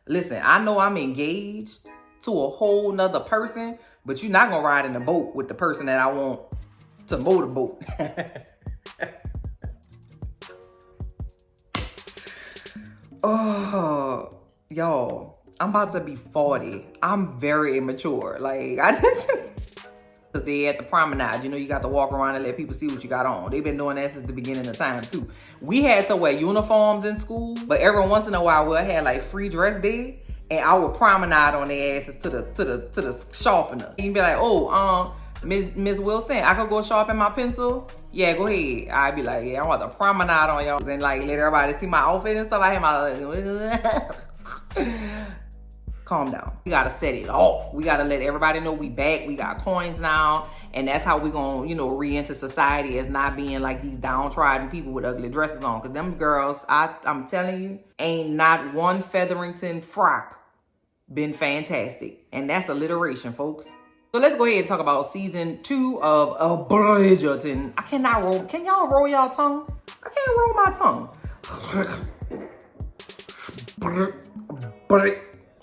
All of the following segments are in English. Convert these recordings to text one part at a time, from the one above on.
Listen, I know I'm engaged to a whole nother person, but you're not gonna ride in the boat with the person that I want to motorboat. Oh, y'all, I'm about to be 40. I'm very immature. Like, I just... Because they at the promenade, you know, you got to walk around and let people see what you got on. They've been doing that since the beginning of time, too. We had to wear uniforms in school, but every once in a while, we'll have, like, free dress day, and I would promenade on their asses to the sharpener. You'd be like, oh, Miss Wilson, I could go sharpen my pencil? Yeah, go ahead. I'd be like, yeah, I want to promenade on y'all. And, like, let everybody see my outfit and stuff. I had my... Calm down. We gotta set it off. We gotta let everybody know we back. We got coins now. And that's how we gonna, you know, re-enter society as not being like these downtrodden people with ugly dresses on. Cause them girls, I'm telling you, ain't not one Featherington frock been fantastic. And that's alliteration, folks. So let's go ahead and talk about season 2 of Bridgerton. I cannot roll. Can y'all roll y'all tongue? I can't roll my tongue.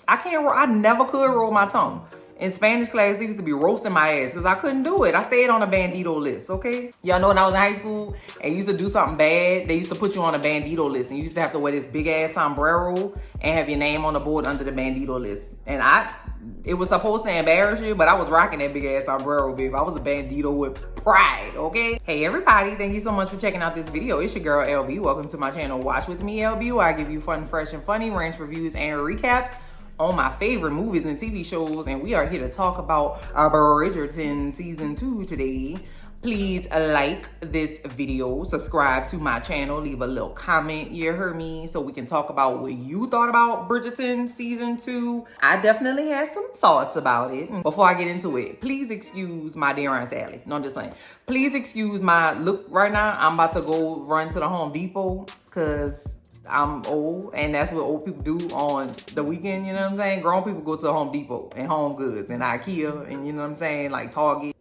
I can't roll. I never could roll my tongue. In Spanish class, they used to be roasting my ass because I couldn't do it. I stayed on a bandito list, okay? Y'all know when I was in high school and used to do something bad, they used to put you on a bandito list and you used to have to wear this big ass sombrero and have your name on the board under the bandito list. And it was supposed to embarrass you, but I was rocking that big ass sombrero, baby. I was a bandito with pride, okay? Hey everybody, thank you so much for checking out this video. It's your girl LB. Welcome to my channel, Watch With Me LB, where I give you fun, fresh, and funny ranch reviews and recaps on my favorite movies and TV shows, and we are here to talk about Bridgerton season 2 today. Please like this video, subscribe to my channel, leave a little comment, you heard me, so we can talk about what you thought about Bridgerton season 2. I definitely had some thoughts about it. Before I get into it, please excuse my dear Aunt Sally. No, I'm just playing. Please excuse my look right now. I'm about to go run to the Home Depot because I'm old, and that's what old people do on the weekend, you know what I'm saying? Grown people go to Home Depot and Home Goods and IKEA and, you know what I'm saying, like Target.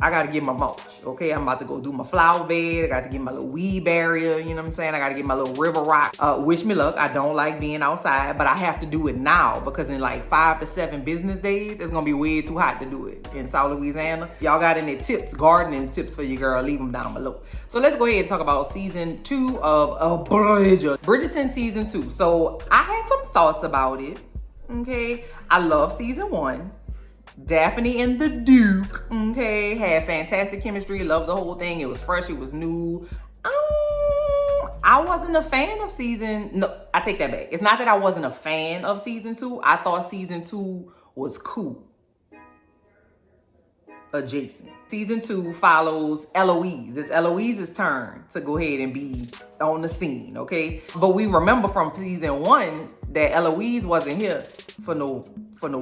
I got to get my mulch, okay? I'm about to go do my flower bed. I got to get my little weed barrier, you know what I'm saying? I got to get my little river rock. Wish me luck. I don't like being outside, but I have to do it now because in like 5 to 7 business days, it's going to be way too hot to do it in South Louisiana. Y'all got any tips, gardening tips for your girl, leave them down below. So let's go ahead and talk about season 2 of Bridgerton season 2. So I had some thoughts about it, okay? I love season 1. Daphne and the Duke, okay, had fantastic chemistry. Loved the whole thing. It was fresh. It was new. I wasn't a fan of no, I take that back. It's not that I wasn't a fan of season 2. I thought season 2 was cool. Adjacent. Season 2 follows Eloise. It's Eloise's turn to go ahead and be on the scene, okay? But we remember from season 1 that Eloise wasn't here for no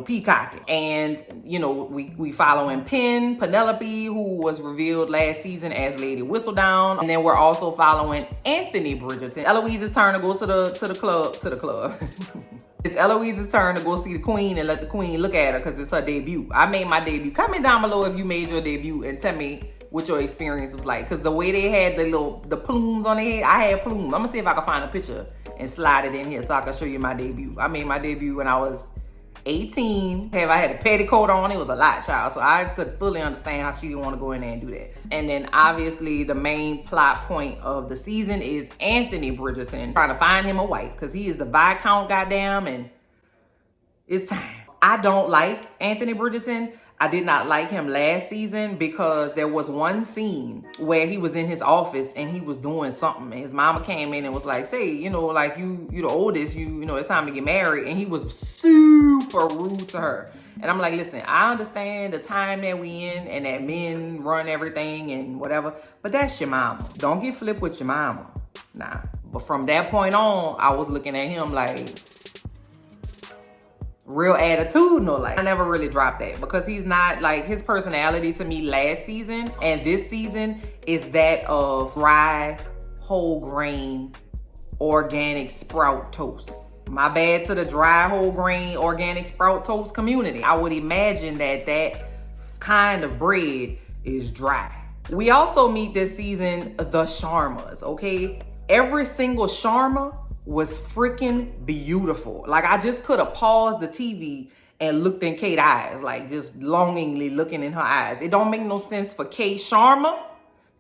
peacocking. And, you know, we following Penelope, who was revealed last season as Lady Whistledown. And then we're also following Anthony Bridgerton. Eloise's turn to go to the club. It's Eloise's turn to go see the queen and let the queen look at her because it's her debut. I made my debut. Comment down below if you made your debut and tell me what your experience was like. Because the way they had the plumes on their head, I had plumes. I'm going to see if I can find a picture and slide it in here so I can show you my debut. I made my debut when I was 18. I had a petticoat on. It was a lot, child. So I could fully understand how she didn't want to go in there and do that. And then obviously the main plot point of the season is Anthony Bridgerton trying to find him a wife because he is the Viscount, goddamn, and it's time. I don't like Anthony Bridgerton. I did not like him last season because there was one scene where he was in his office and he was doing something. And his mama came in and was like, say, you know, like you the oldest, you know, it's time to get married. And he was super rude to her. And I'm like, listen, I understand the time that we in and that men run everything and whatever, but that's your mama. Don't get flipped with your mama. Nah. But from that point on, I was looking at him like, real attitudinal. Like, I never really dropped that because he's not like, his personality to me last season and this season is that of dry, whole grain, organic sprout toast. My bad to the dry, whole grain, organic sprout toast community. I would imagine that kind of bread is dry. We also meet this season the Sharmas, okay? Every single Sharma was freaking beautiful. Like, I just could have paused the TV and looked in Kate's eyes, like just longingly looking in her eyes. It don't make no sense for Kate Sharma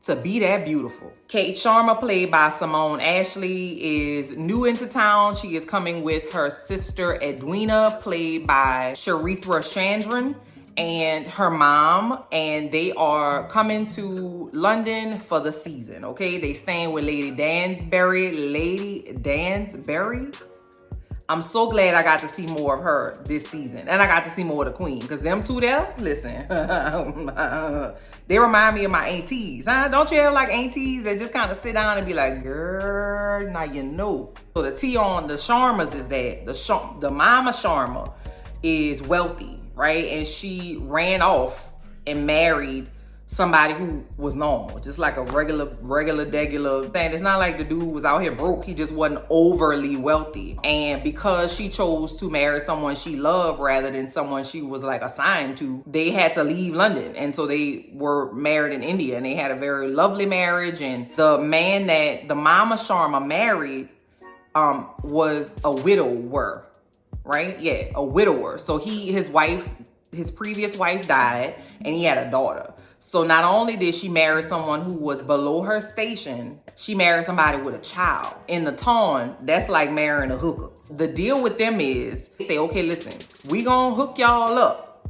to be that beautiful. Kate Sharma, played by Simone Ashley, is new into town. She is coming with her sister Edwina, played by Charithra Chandran, and her mom, and they are coming to London for the season, okay? They staying with Lady Danbury. Lady Danbury? I'm so glad I got to see more of her this season. And I got to see more of the queen. Because them two there, listen. They remind me of my aunties, huh? Don't you have like aunties that just kind of sit down and be like, girl, now you know. So the tea on the Sharmas is that the mama Sharma is wealthy, right? And she ran off and married somebody who was normal, just like a regular thing. It's not like the dude was out here broke. He just wasn't overly wealthy. And because she chose to marry someone she loved rather than someone she was like assigned to, they had to leave London. And so they were married in India, and they had a very lovely marriage. And the man that the mama Sharma married was a widower, right? Yeah, a widower. So his previous wife died, and he had a daughter. So not only did she marry someone who was below her station, she married somebody with a child. In the town, that's like marrying a hooker. The deal with them is, they say, okay, listen, we gonna hook y'all up.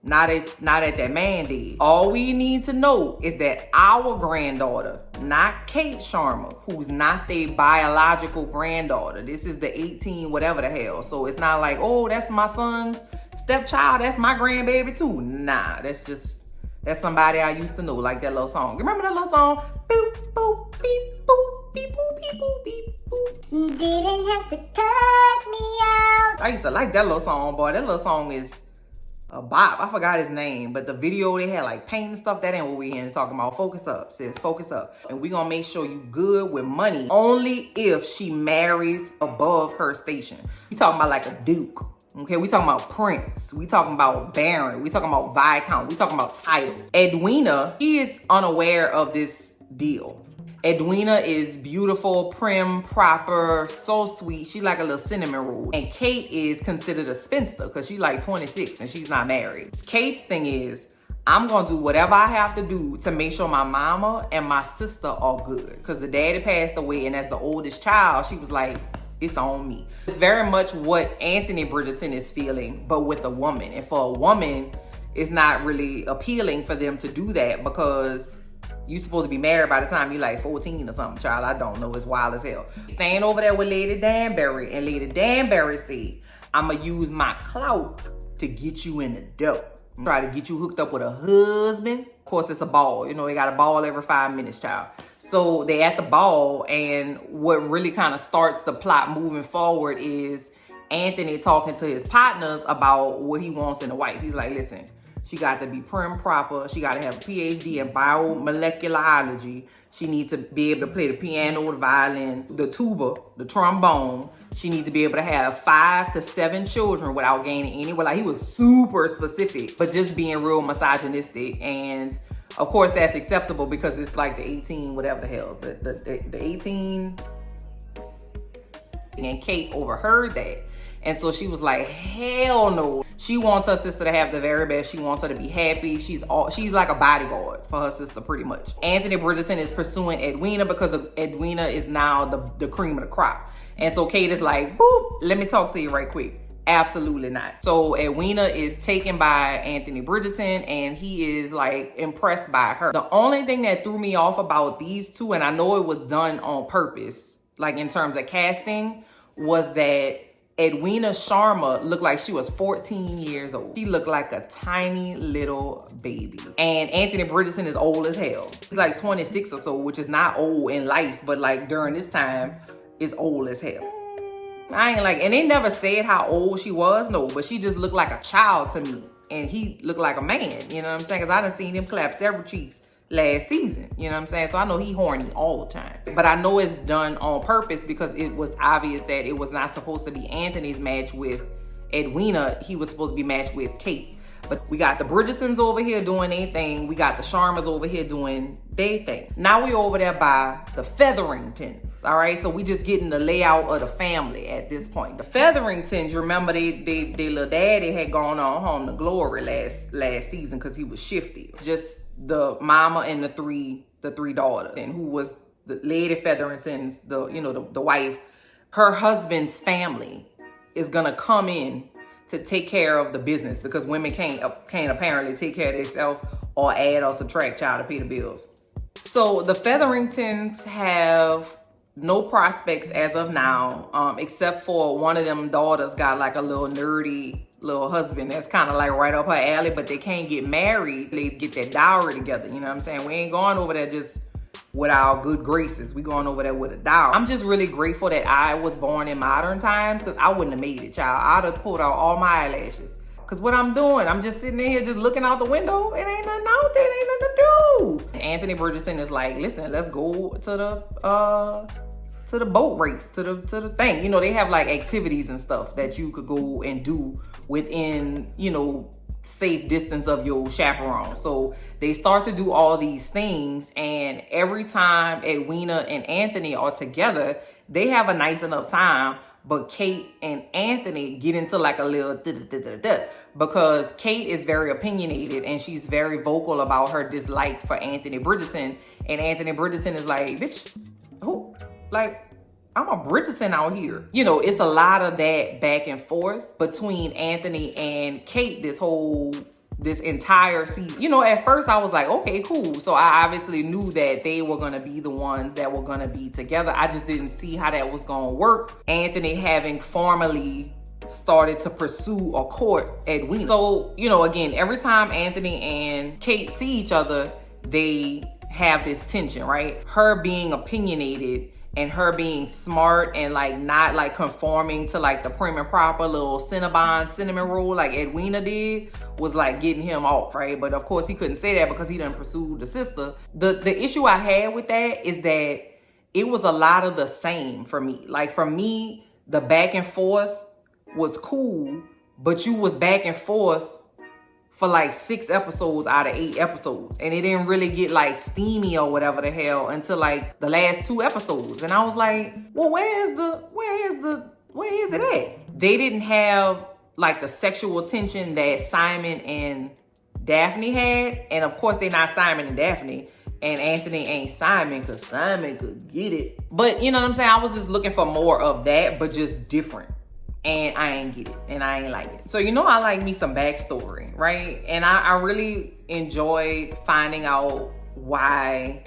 Not at that man did. All we need to know is that our granddaughter, not Kate Sharma, who's not their biological granddaughter. This is the 18 whatever the hell. So it's not like, oh, that's my son's stepchild, that's my grandbaby too. Nah, that's somebody I used to know, like that little song. You remember that little song? Boop, boop, beep, boop, beep, boop, beep, boop, beep, boop. You didn't have to cut me out. I used to like that little song, boy. That little song is a bop. I forgot his name, but the video, they had like paint and stuff. That ain't what we here talking about. Focus up, sis, focus up. And we gonna make sure you good with money only if she marries above her station. We talking about like a duke. Okay, we talking about prince, we talking about baron, we talking about viscount, we talking about title. Edwina, she is unaware of this deal. Edwina is beautiful, prim, proper, so sweet. She like a little cinnamon roll. And Kate is considered a spinster because she's like 26 and she's not married. Kate's thing is, I'm gonna do whatever I have to do to make sure my mama and my sister are good. Because the daddy passed away, and as the oldest child, she was like, it's on me. It's very much what Anthony Bridgerton is feeling, but with a woman. And for a woman, it's not really appealing for them to do that because you're supposed to be married by the time you're like 14 or something, child. I don't know. It's wild as hell. Staying over there with Lady Danbury, and Lady Danbury said, I'm going to use my clout to get you in the dough. Try to get you hooked up with a husband. Of course, it's a ball. You know, they got a ball every 5 minutes, child. So they at the ball, and what really kind of starts the plot moving forward is Anthony talking to his partners about what he wants in a wife. He's like, listen, she got to be prim proper. She got to have a PhD in biomolecularology. She needs to be able to play the piano, the violin, the tuba, the trombone. She needs to be able to have 5 to 7 children without gaining any. Well, like, he was super specific, but just being real misogynistic. And of course, that's acceptable because it's like the 18, whatever the hell. The 18. And Kate overheard that. And so she was like, hell no. She wants her sister to have the very best. She wants her to be happy. She's like a bodyguard for her sister, pretty much. Anthony Bridgerton is pursuing Edwina because Edwina is now the cream of the crop. And so Kate is like, boop, let me talk to you right quick. Absolutely not. So Edwina is taken by Anthony Bridgerton, and he is like impressed by her. The only thing that threw me off about these two, and I know it was done on purpose, like in terms of casting, was that Edwina Sharma looked like she was 14 years old. She looked like a tiny little baby. And Anthony Bridgerton is old as hell. He's like 26 or so, which is not old in life, but like during this time, is old as hell. I ain't like, and they never said how old she was, no, but she just looked like a child to me. And he looked like a man, you know what I'm saying? Because I done seen him clap several cheeks last season, you know what I'm saying? So I know he horny all the time. But I know it's done on purpose because it was obvious that it was not supposed to be Anthony's match with Edwina. He was supposed to be matched with Kate. But we got the Bridgertons over here doing their thing. We got the Sharmas over here doing their thing. Now we over there by the Featheringtons, all right? So we just getting the layout of the family at this point. The Featheringtons, you remember they little daddy had gone on home to glory last season because he was shifty. Just the mama and the three daughters, and who was the Lady Featherington's, the wife. Her husband's family is gonna come in to take care of the business because women can't apparently take care of themselves or add or subtract child to pay the bills. So the Featheringtons have no prospects as of now, except for one of them daughters got like a little nerdy little husband that's kind of like right up her alley, but they can't get married. They get their dowry together, you know what I'm saying? We ain't going over there just with our good graces. We going over there with a dowry. I'm just really grateful that I was born in modern times because I wouldn't have made it, child. I'd have pulled out all my eyelashes. Because what I'm doing, I'm just sitting in here just looking out the window. It ain't nothing out there. It ain't nothing to do. And Anthony Bridgerton is like, listen, let's go to the boat race, to the thing. You know, they have like activities and stuff that you could go and do within, safe distance of your chaperone. So they start to do all these things, and every time Edwina and Anthony are together, they have a nice enough time, but Kate and Anthony get into like a little because Kate is very opinionated and she's very vocal about her dislike for Anthony Bridgerton, and Anthony Bridgerton is like, bitch, who? Like, I'm a Bridgerton out here. It's a lot of that back and forth between Anthony and Kate this entire season. At first I was like, okay, cool. So I obviously knew that they were going to be the ones that were going to be together. I just didn't see how that was going to work. Anthony having formally started to pursue or court Edwina. So, again, every time Anthony and Kate see each other, they have this tension, right? Her being opinionated and her being smart and like not like conforming to like the prim and proper little cinnamon roll like Edwina did was like getting him off, right? But of course he couldn't say that because he done pursued the sister. The issue I had with that is that it was a lot of the same for me. Like for me, the back and forth was cool, but you was back and forth for like 6 episodes out of 8 episodes. And it didn't really get like steamy or whatever the hell until like the last 2 episodes. And I was like, well, where is it at? They didn't have like the sexual tension that Simon and Daphne had. And of course they're not Simon and Daphne. And Anthony ain't Simon because Simon could get it. But you know what I'm saying? I was just looking for more of that, but just different. And I ain't get it, and I ain't like it. So I like me some backstory, right? And I really enjoyed finding out why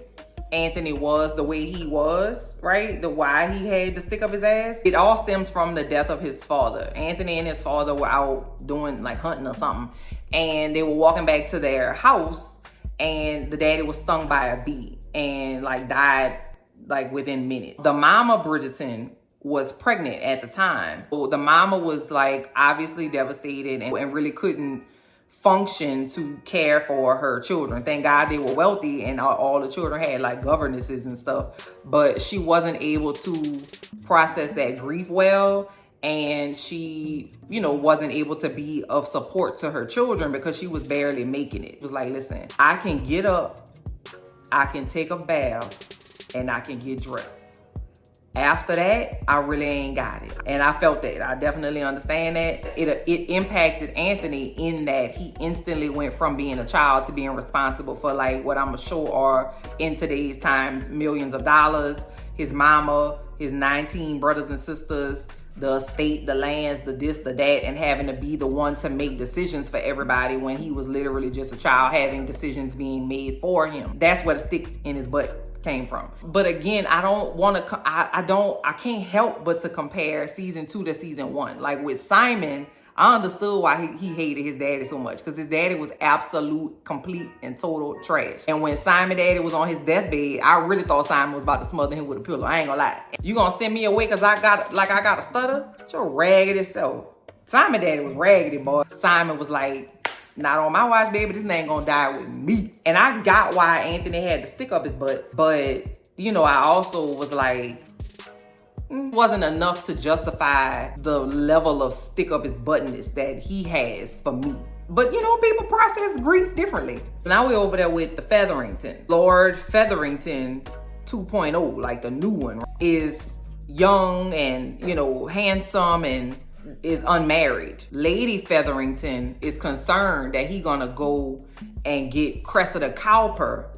Anthony was the way he was, right? Why he had to stick up his ass. It all stems from the death of his father. Anthony and his father were out doing like hunting or something, and they were walking back to their house, and the daddy was stung by a bee and like died like within minutes. The mama Bridgerton was pregnant at the time. So the mama was like obviously devastated and really couldn't function to care for her children. Thank God they were wealthy and all the children had like governesses and stuff, but she wasn't able to process that grief well, and she wasn't able to be of support to her children because she was barely making it. It was like, listen, I can get up, I can take a bath, and I can get dressed. After that, I really ain't got it. And I felt that. I definitely understand that. It impacted Anthony in that he instantly went from being a child to being responsible for like what I'm sure are in today's times millions of dollars. His mama, his 19 brothers and sisters, the estate, the lands, the this, the that, and having to be the one to make decisions for everybody when he was literally just a child having decisions being made for him. That's where the stick in his butt came from. But again, I can't help but to compare season 2 to season 1. Like with Simon, I understood why he hated his daddy so much, because his daddy was absolute, complete, and total trash. And when Simon daddy was on his deathbed, I really thought Simon was about to smother him with a pillow. I ain't gonna lie. You gonna send me away because I got a stutter? Your raggedy self. Simon daddy was raggedy, boy. Simon was like, not on my watch, baby. This man gonna die with me. And I got why Anthony had to stick up his butt. But, I also was like, wasn't enough to justify the level of stick up his buttness that he has for me. But you know, people process grief differently. Now we're over there with the Featherington. Lord Featherington 2.0, like the new one, is young and, you know, handsome and is unmarried. Lady Featherington is concerned that he gonna go and get Cressida Cowper,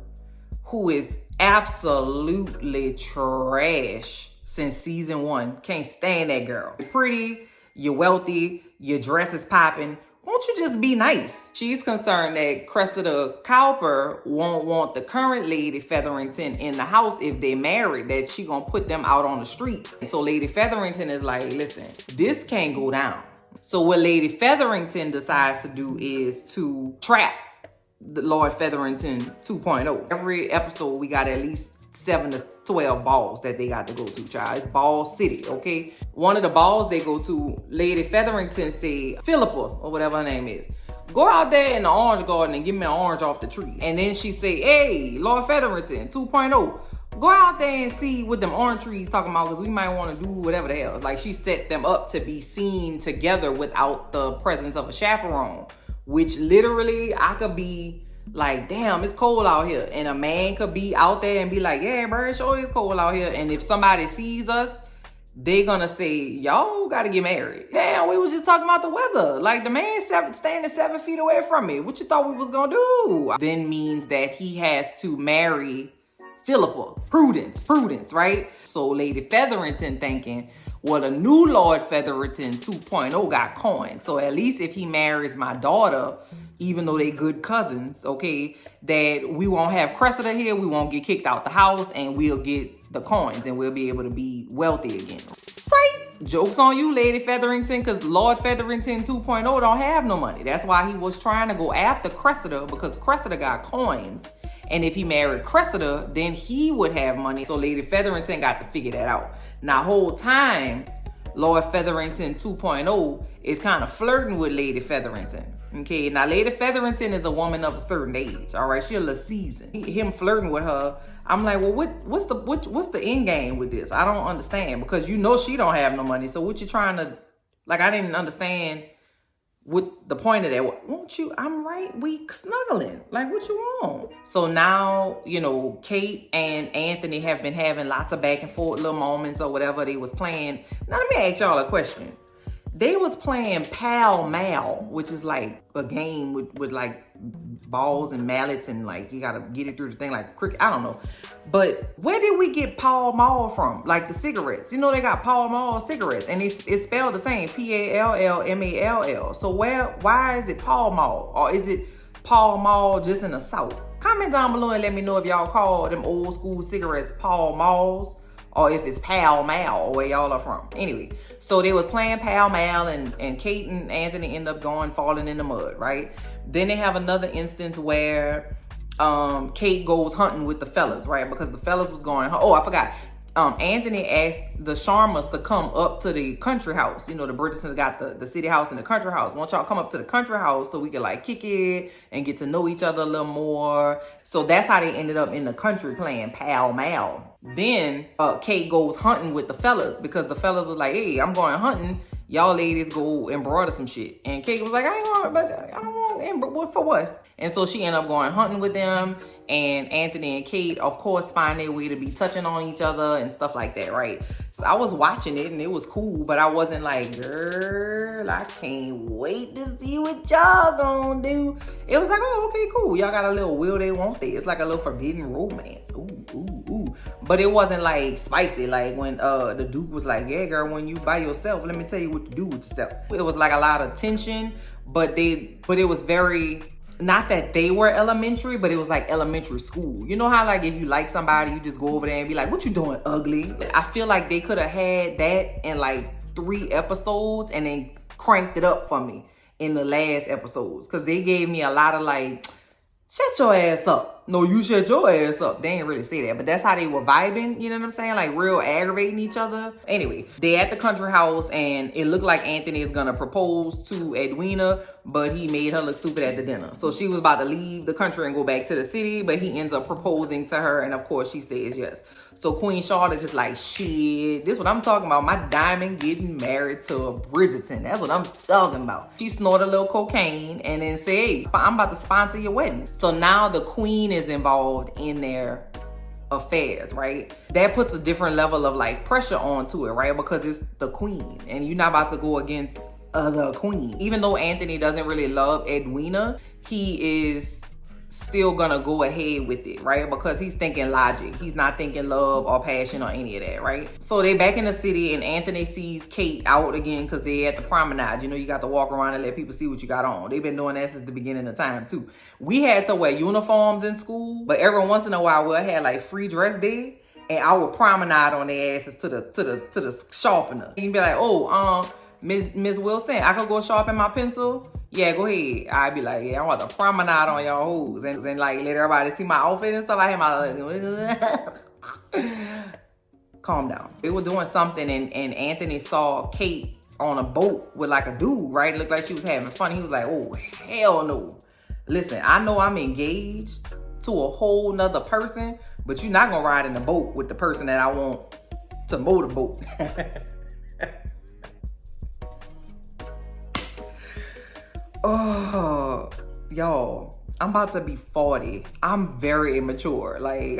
who is absolutely trash since season 1. Can't stand that girl. You're pretty, you're wealthy, your dress is popping. Won't you just be nice? She's concerned that Cressida Cowper won't want the current Lady Featherington in the house if they married, that she gonna put them out on the street. And so Lady Featherington is like, listen, this can't go down. So what Lady Featherington decides to do is to trap the Lord Featherington 2.0. Every episode we got at least 7 to 12 balls that they got to go to, child. It's Ball City, okay? One of the balls they go to, Lady Featherington say, Philippa, or whatever her name is, go out there in the orange garden and give me an orange off the tree. And then she say, hey, Lord Featherington 2.0, go out there and see what them orange trees talking about, because we might want to do whatever the hell. Like, she set them up to be seen together without the presence of a chaperone, which literally I could be like, damn, it's cold out here. And a man could be out there and be like, yeah, bro, it sure is cold out here. And if somebody sees us, they gonna say, y'all gotta get married. Damn, we was just talking about the weather. Like, the man standing 7 feet away from me. What you thought we was gonna do? Then means that he has to marry Philippa. Prudence, right? So Lady Featherington thinking, well, the new Lord Featherington 2.0 got Conn. So at least if he marries my daughter, even though they good cousins, okay, that we won't have Cressida here, we won't get kicked out the house, and we'll get the coins, and we'll be able to be wealthy again. Psych! Joke's on you, Lady Featherington, because Lord Featherington 2.0 don't have no money. That's why he was trying to go after Cressida, because Cressida got coins. And if he married Cressida, then he would have money. So Lady Featherington got to figure that out. Now, whole time, Lord Featherington 2.0 is kind of flirting with Lady Featherington. Okay, now Lady Featherington is a woman of a certain age. All right, she a little seasoned. Him flirting with her, I'm like, well, what's the end game with this? I don't understand, because you know she don't have no money. So what you trying to, like, I didn't understand what the point of that. Won't you? I'm right. We snuggling. Like, what you want? So now, you know, Kate and Anthony have been having lots of back and forth little moments or whatever they was playing. Now let me ask y'all a question. They was playing Pal Mal, which is like a game with like balls and mallets, and like you gotta get it through the thing like cricket. I don't know. But where did we get Pall Mall from? Like the cigarettes. You know, they got Pall Mall cigarettes, and it's spelled the same, Pallmall. So why is it Pall Mall? Or is it Pall Mall just in the South? Comment down below and let me know if y'all call them old school cigarettes Pall Malls, or if it's Pal Mal, or where y'all are from. Anyway, so they was playing Pal Mal, and Kate and Anthony end up falling in the mud, right? Then they have another instance where Kate goes hunting with the fellas, right? Because the fellas was going, oh, I forgot. Anthony asked the Sharmas to come up to the country house. You know, the Bridgertons got the city house and the country house. Won't y'all come up to the country house so we can like kick it and get to know each other a little more? So that's how they ended up in the country playing Pal Mal. Then Kate goes hunting with the fellas, because the fellas was like, hey, I'm going hunting. Y'all ladies go embroider some shit. And Kate was like, I don't want embroider. For what? And so she ended up going hunting with them. And Anthony and Kate, of course, find their way to be touching on each other and stuff like that, right? So I was watching it and it was cool, but I wasn't like, girl, I can't wait to see what y'all gonna do. It was like, oh, okay, cool. Y'all got a little will they, won't they? It's like a little forbidden romance. Ooh. But it wasn't like spicy, like when the Duke was like, yeah, girl, when you by yourself, let me tell you what to do with yourself. It was like a lot of tension, but it was very, not that they were elementary, but it was like elementary school. You know how like if you like somebody, you just go over there and be like, what you doing, ugly? I feel like they could have had that in like 3 episodes and then cranked it up for me in the last episodes. Because they gave me a lot of like, shut your ass up. No, you shut your ass up. They didn't really say that, but that's how they were vibing. You know what I'm saying? Like real aggravating each other. Anyway, they at the country house and it looked like Anthony is gonna propose to Edwina, but he made her look stupid at the dinner. So she was about to leave the country and go back to the city, but he ends up proposing to her. And of course she says yes. So Queen Charlotte just like, shit, this what I'm talking about. My diamond getting married to a Bridgerton. That's what I'm talking about. She snorted a little cocaine and then said, hey, I'm about to sponsor your wedding. So now the queen is involved in their affairs, right? That puts a different level of like pressure onto it, right? Because it's the queen and you're not about to go against the queen. Even though Anthony doesn't really love Edwina, he is still gonna go ahead with it, right? Because he's thinking logic. He's not thinking love or passion or any of that, right? So they back in the city and Anthony sees Kate out again because they at the promenade. You know, you got to walk around and let people see what you got on. They've been doing that since the beginning of time too. We had to wear uniforms in school, but every once in a while we'll have like free dress day and I would promenade on their asses to the sharpener. You can be like, oh, Miss Wilson, I could go sharpen my pencil. Yeah, go ahead. I'd be like, yeah, I want to promenade on y'all hoes and like let everybody see my outfit and stuff. I had my calm down. They were doing something and Anthony saw Kate on a boat with like a dude, right? It looked like she was having fun. He was like, oh, hell no. Listen, I know I'm engaged to a whole nother person, but you're not gonna ride in the boat with the person that I want to motorboat. Oh, y'all, I'm about to be 40. I'm very immature. Like,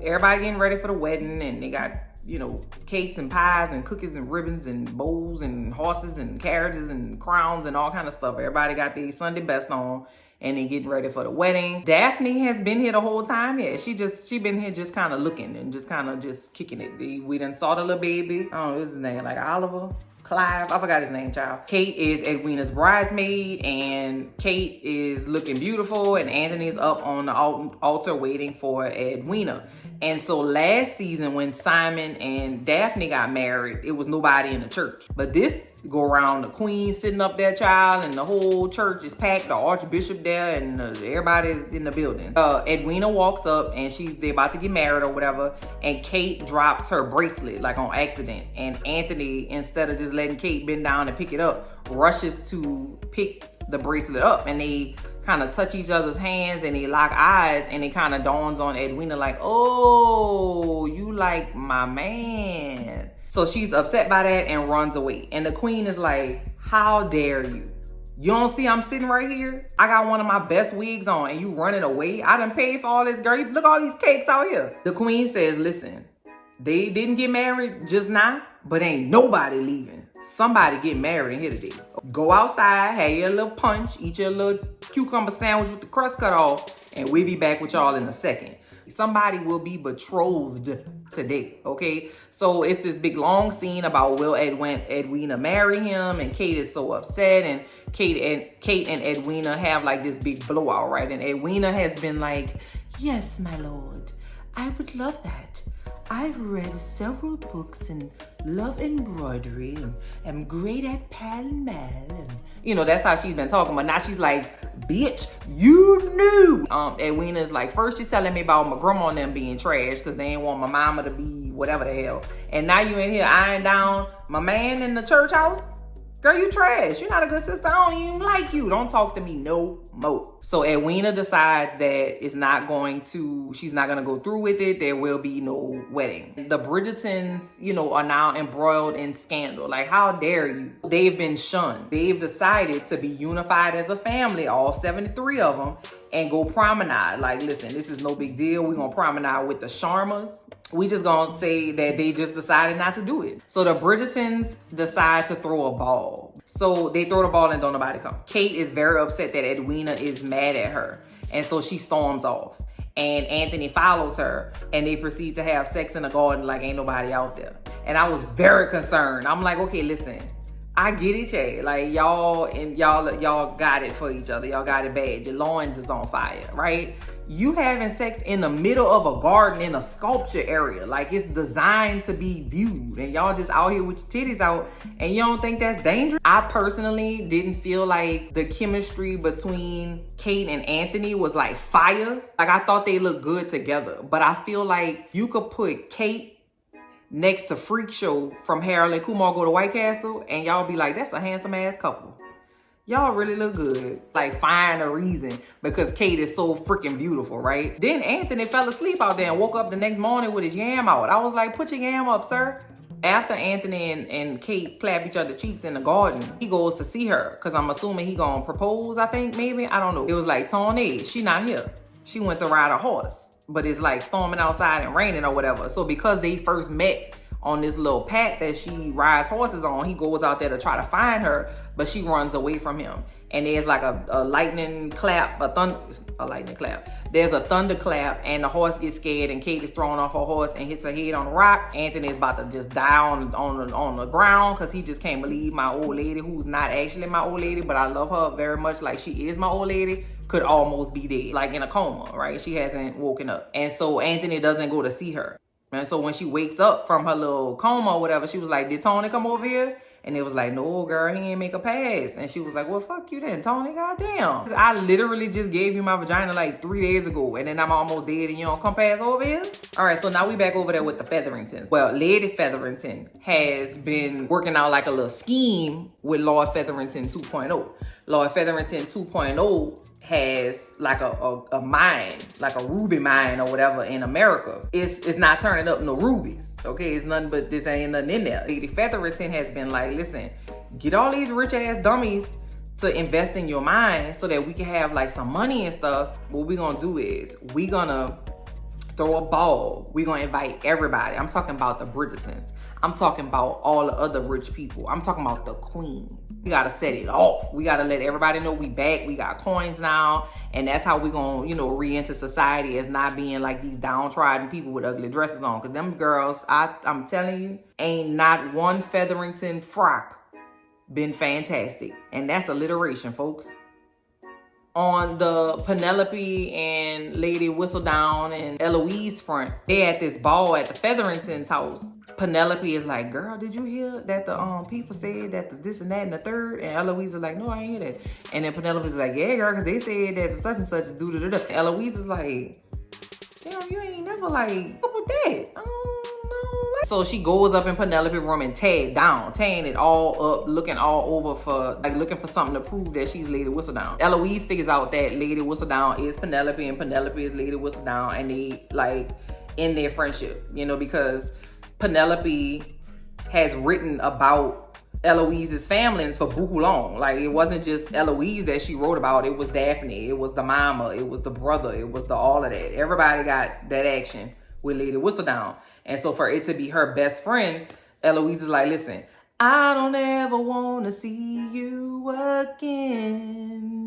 everybody getting ready for the wedding and they got, you know, cakes and pies and cookies and ribbons and bowls and horses and carriages and crowns and all kind of stuff. Everybody got their Sunday best on and they getting ready for the wedding. Daphne has been here the whole time. Yeah, she been here just kind of looking and just kind of just kicking it. We done saw the little baby. I don't know, what's his name? Like Oliver? Clive, I forgot his name, child. Kate is Edwina's bridesmaid and Kate is looking beautiful and Anthony's up on the altar waiting for Edwina. And so last season when Simon and Daphne got married, it was nobody in the church. But this go around, the queen sitting up there, child, and the whole church is packed, the archbishop there, and everybody's in the building. Edwina walks up and they're about to get married or whatever, and Kate drops her bracelet like on accident. And Anthony, instead of just letting Kate bend down and pick it up, rushes to pick the bracelet up, and they kind of touch each other's hands and they lock eyes, and it kind of dawns on Edwina like, oh, you like my man. So she's upset by that and runs away. And the queen is like, how dare you? You don't see I'm sitting right here? I got one of my best wigs on and you running away? I done paid for all this, girl. Look all these cakes out here. The queen says, listen, they didn't get married just now, but ain't nobody leaving. Somebody get married in here today. Go outside, have your little punch, eat your little cucumber sandwich with the crust cut off, and we'll be back with y'all in a second. Somebody will be betrothed today, okay? So it's this big long scene about will Edwina marry him, and Kate is so upset, and Kate and Edwina have like this big blowout, right? And Edwina has been like, yes, my lord, I would love that. I've read several books in love embroidery and am great at pall-mall. And, you know, that's how she's been talking. But now she's like, bitch, you knew. Edwina is like, first she's telling me about my grandma and them being trash because they ain't want my mama to be whatever the hell. And now you in here eyeing down my man in the church house? Girl, you trash. You're not a good sister. I don't even like you. Don't talk to me no more. So Edwina decides that she's not going to go through with it. There will be no wedding. The Bridgertons, you know, are now embroiled in scandal. Like, how dare you? They've been shunned. They've decided to be unified as a family, all 73 of them, and go promenade. Like, listen, this is no big deal. We're going to promenade with the Sharmas. We just gonna say that they just decided not to do it. So the Bridgertons decide to throw a ball. So they throw the ball and don't nobody come. Kate is very upset that Edwina is mad at her. And so she storms off. And Anthony follows her and they proceed to have sex in the garden like ain't nobody out there. And I was very concerned. I'm like, okay, listen, I get it, Jay. Like y'all got it for each other. Y'all got it bad. Your loins is on fire, right? You having sex in the middle of a garden in a sculpture area. Like it's designed to be viewed. And y'all just out here with your titties out and you don't think that's dangerous? I personally didn't feel like the chemistry between Kate and Anthony was like fire. Like I thought they looked good together. But I feel like you could put Kate next to Freak Show from Harold and Kumar Go to White Castle and y'all be like, that's a handsome ass couple. Y'all really look good. Like, find a reason because Kate is so freaking beautiful, right? Then Anthony fell asleep out there and woke up the next morning with his yam out. I was like, put your yam up, sir. After Anthony and Kate clap each other cheeks in the garden, he goes to see her because I'm assuming he gonna propose, I think, maybe. I don't know. It was like, Tony, she not here. She went to ride a horse, but it's like storming outside and raining or whatever. So because they first met on this little path that she rides horses on, he goes out there to try to find her, but she runs away from him. And there's like a lightning clap, a lightning clap. There's a thunderclap, and the horse gets scared, and Kate is thrown off her horse and hits her head on a rock. Anthony is about to just die on the ground because he just can't believe my old lady, who's not actually my old lady, but I love her very much like she is my old lady, could almost be dead, like in a coma, right? She hasn't woken up. And so Anthony doesn't go to see her. And so when she wakes up from her little coma or whatever, she was like, did Tony come over here? And it was like, no, girl, he ain't make a pass. And she was like, well, fuck you then, Tony, goddamn. I literally just gave you my vagina like 3 days ago, and then I'm almost dead and you don't come pass over here? All right, so now we back over there with the Featheringtons. Well, Lady Featherington has been working out like a little scheme with Lord Featherington 2.0. Lord Featherington 2.0 has like a mine, like a ruby mine or whatever in America. It's not turning up no rubies, okay? It's nothing but this ain't nothing in there. Lady Featherington has been like, listen, get all these rich ass dummies to invest in your mine so that we can have like some money and stuff. What we gonna do is we gonna throw a ball. We gonna invite everybody. I'm talking about the Bridgertons. I'm talking about all the other rich people. I'm talking about the queen. We gotta set it off. We gotta let everybody know we back. We got coins now. And that's how we gonna, re-enter society as not being like these downtrodden people with ugly dresses on. Cause them girls, I'm telling you, ain't not one Featherington frock been fantastic. And that's alliteration, folks. On the Penelope and Lady Whistledown and Eloise front, they at this ball at the Featherington's house. Penelope is like, girl, did you hear that the people said that the this and that and the third? And Eloise is like, no, I ain't hear that. And then Penelope is like, yeah, girl, because they said that such and such do da da da. Eloise is like, damn, you ain't never like, what with that? I don't know. So she goes up in Penelope's room and tearing it all up, looking all over looking for something to prove that she's Lady Whistledown. Eloise figures out that Lady Whistledown is Penelope and Penelope is Lady Whistledown, and they like in their friendship, because Penelope has written about Eloise's families for buku long. Like, it wasn't just Eloise that she wrote about. It was Daphne. It was the mama. It was the brother. It was the all of that. Everybody got that action with Lady Whistledown. And so for it to be her best friend, Eloise is like, listen, I don't ever want to see you again.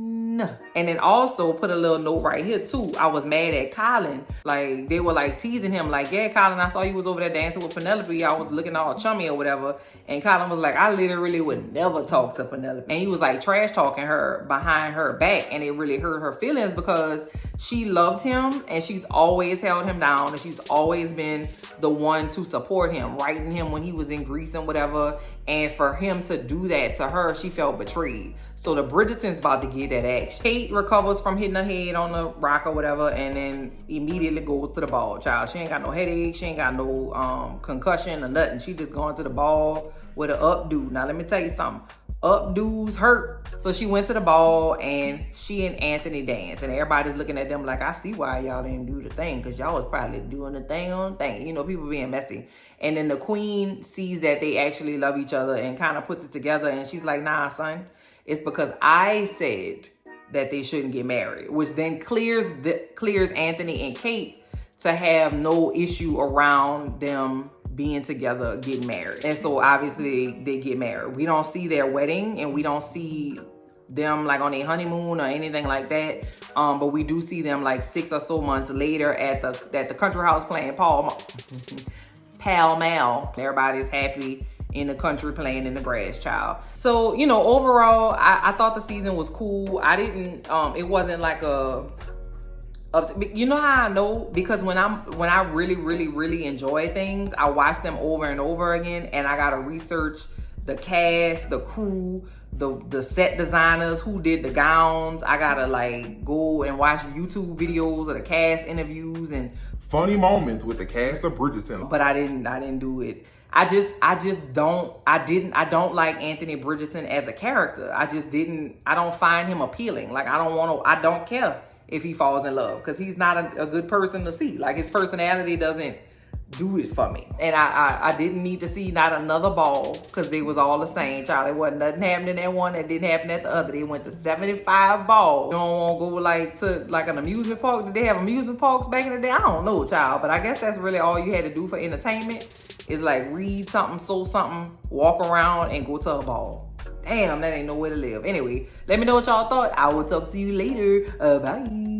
And then also put a little note right here too. I was mad at Colin. Like, they were like teasing him like, yeah, Colin, I saw you was over there dancing with Penelope. I was looking all chummy or whatever. And Colin was like, I literally would never talk to Penelope. And he was like trash talking her behind her back. And it really hurt her feelings because she loved him and she's always held him down. And she's always been the one to support him, writing him when he was in Greece and whatever. And for him to do that to her, she felt betrayed. So the Bridgerton's about to get that action. Kate recovers from hitting her head on the rock or whatever, and then immediately goes to the ball, child. She ain't got no headache. She ain't got no concussion or nothing. She just going to the ball with an updo. Now, let me tell you something. Updos hurt. So she went to the ball, and she and Anthony danced. And everybody's looking at them like, I see why y'all didn't do the thing, because y'all was probably doing the thing on the thing. People being messy. And then the queen sees that they actually love each other and kind of puts it together. And she's like, nah, son. It's because I said that they shouldn't get married, which then clears Anthony and Kate to have no issue around them being together, getting married. And so obviously they get married. We don't see their wedding and we don't see them like on their honeymoon or anything like that. But we do see them like 6 or so months later at the country house playing Pall Mall. Everybody's happy in the country playing in the grass, child. So, overall, I thought the season was cool. I didn't, it wasn't like you know how I know? Because when I really, really, really enjoy things, I watch them over and over again, and I gotta research the cast, the crew, the set designers, who did the gowns. I gotta like go and watch YouTube videos of the cast interviews and funny moments with the cast of Bridgerton. But I didn't do it. I don't like Anthony Bridgerton as a character. I don't find him appealing. Like, I don't care if he falls in love because he's not a good person to see. Like, his personality doesn't do it for me. And I didn't need to see not another ball because they was all the same, child. It wasn't nothing happening at one that didn't happen at the other. They went to 75 balls. You don't want to go like to like an amusement park? Did they have amusement parks back in the day? I don't know, child. But I guess that's really all you had to do for entertainment is like read something, sew something, walk around, and go to a ball. Damn, that ain't no way to live. Anyway, let me know what y'all thought. I will talk to you later. Bye.